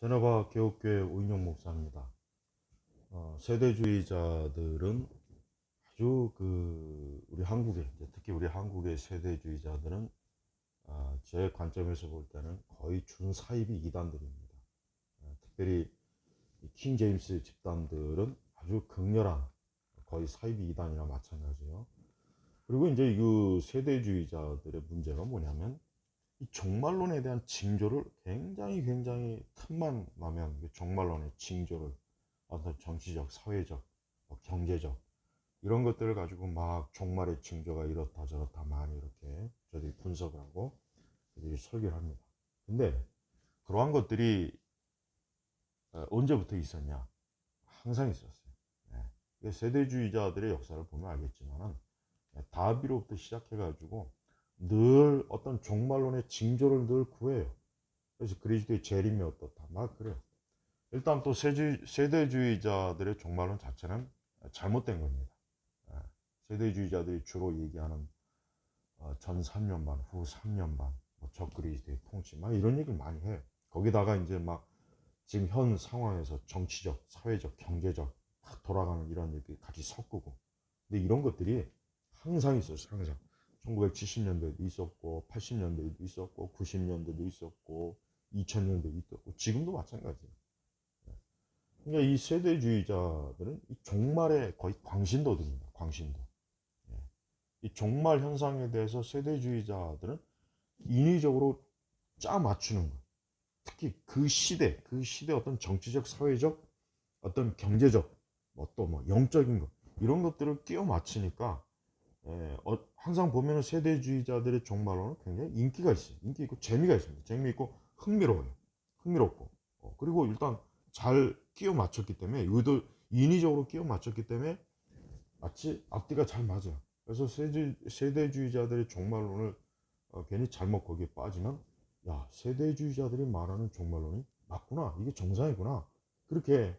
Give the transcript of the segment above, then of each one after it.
제노바 개혁교회 오인영 목사입니다. 세대주의자들은 아주 우리 한국에, 특히 우리 한국의 세대주의자들은 제 관점에서 볼 때는 거의 준사이비 이단들입니다. 특별히 킹 제임스 집단들은 아주 극렬한 거의 사이비 이단이나 마찬가지예요. 그리고 이제 그 세대주의자들의 문제가 뭐냐면 이 종말론에 대한 징조를 굉장히 틈만 나면 종말론의 징조를 어떤 정치적, 사회적, 경제적 이런 것들을 가지고 막 종말의 징조가 이렇다 저렇다 많이 이렇게 저들이 분석을 하고 저들이 설계를 합니다. 근데 그러한 것들이 언제부터 있었냐? 항상 있었어요. 네. 세대주의자들의 역사를 보면 알겠지만은 다비로부터 시작해가지고 늘 어떤 종말론의 징조를 늘 구해요. 그래서 그리스도의 재림이 어떻다 막 그래요. 일단 또 세대주의자들의 종말론 자체는 잘못된 겁니다. 세대주의자들이 주로 얘기하는 전 3년반, 후 3년반, 적그리스도의 통치 막 이런 얘기를 많이 해요. 거기다가 이제 막 지금 현 상황에서 정치적, 사회적, 경제적 막 돌아가는 이런 얘기 같이 섞고. 근데 이런 것들이 항상 있었어요. 항상. 1970년대도 있었고 80년대도 있었고 90년대도 있었고 2000년대도 있었고 지금도 마찬가지예요. 그러니까 이 세대주의자들은 이 종말의 거의 광신도들입니다. 광신도. 이 종말 현상에 대해서 세대주의자들은 인위적으로 짜 맞추는 거예요. 특히 그 시대 어떤 정치적, 사회적, 어떤 경제적, 또 영적인 것 이런 것들을 끼워 맞추니까 항상 보면 세대주의자들의 종말론은 굉장히 인기가 있어요. 인기 있고 재미가 있습니다. 재미있고 흥미로워요. 흥미롭고 그리고 일단 잘 끼워 맞췄기 때문에 인위적으로 끼워 맞췄기 때문에 마치 앞뒤가 잘 맞아요. 그래서 세대주의자들의 종말론을 괜히 잘못 거기에 빠지면 야 세대주의자들이 말하는 종말론이 맞구나 이게 정상이구나 그렇게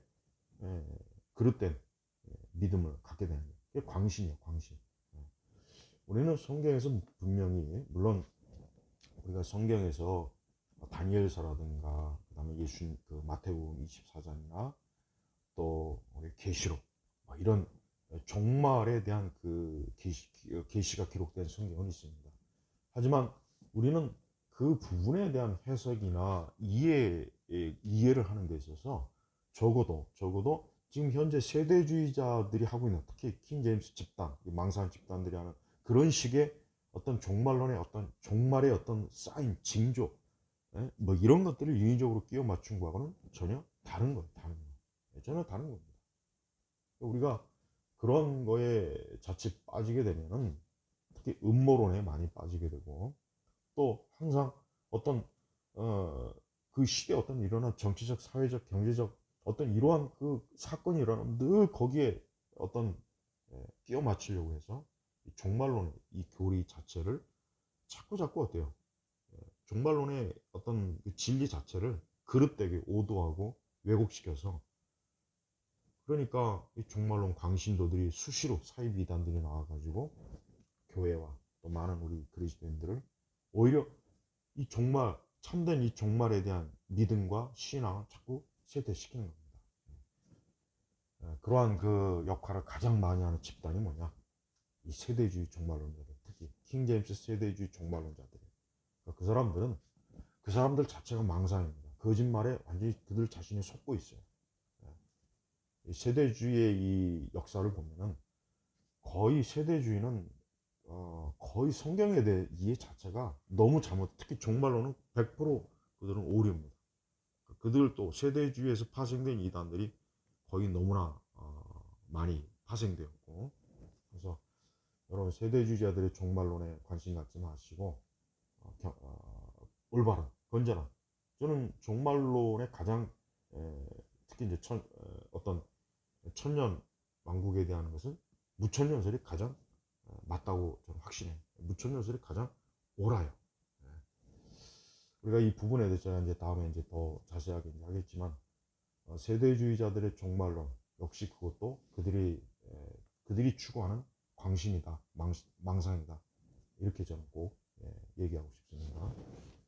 그릇된 믿음을 갖게 되는 거예요. 이게 광신이에요. 광신. 우리는 성경에서 분명히 물론 우리가 성경에서 다니엘서라든가 그다음에 예수님 마태복음 24장이나 또 우리 계시록 이런 종말에 대한 계시가 기록된 성경은 있습니다. 하지만 우리는 그 부분에 대한 해석이나 이해를 하는 데 있어서 적어도 지금 현재 세대주의자들이 하고 있는 특히 킹 제임스 집단, 망상 집단들이 하는 그런 식의 어떤 종말론의 어떤 종말의 어떤 사인, 징조, 이런 것들을 인위적으로 끼워 맞춘 거하고는 전혀 다른 거예요. 전혀 다른 겁니다. 우리가 그런 거에 자칫 빠지게 되면은 특히 음모론에 많이 빠지게 되고 또 항상 어떤 그 시대에 어떤 일어난 정치적, 사회적, 경제적 어떤 이러한 그 사건이 일어나면 늘 거기에 어떤 끼워 맞추려고 해서 종말론의 이 교리 자체를 자꾸 어때요? 종말론의 어떤 그 진리 자체를 그릇되게 오도하고 왜곡시켜서 그러니까 이 종말론 광신도들이 수시로 사이비 이단들이 나와가지고 교회와 또 많은 우리 그리스도인들을 오히려 이 종말 참된 이 종말에 대한 믿음과 신앙을 자꾸 쇠퇴시키는 겁니다. 그러한 그 역할을 가장 많이 하는 집단이 뭐냐? 이 세대주의 종말론자들, 특히 킹 제임스 세대주의 종말론자들이에요. 그러니까 그 사람들 자체가 망상입니다. 거짓말에 완전히 그들 자신이 속고 있어요. 이 세대주의의 이 역사를 보면은 거의 세대주의는 거의 성경에 대해 이해 자체가 너무 특히 종말론은 100% 그들은 오류입니다. 그들 또 세대주의에서 파생된 이단들이 거의 너무나 많이 파생되었고 그래서 여러분 세대주의자들의 종말론에 관심 갖지 마시고 올바른 건전한 저는 종말론의 가장 특히 이제 어떤 천년 왕국에 대한 것은 무천년설이 가장 맞다고 저는 확신해요. 무천년설이 가장 옳아요. 우리가 이 부분에 대해서 제가 이제 다음에 이제 더 자세하게 이제 하겠지만 세대주의자들의 종말론 역시 그것도 그들이 추구하는 광신이다, 망상이다 이렇게 저는 꼭 얘기하고 싶습니다.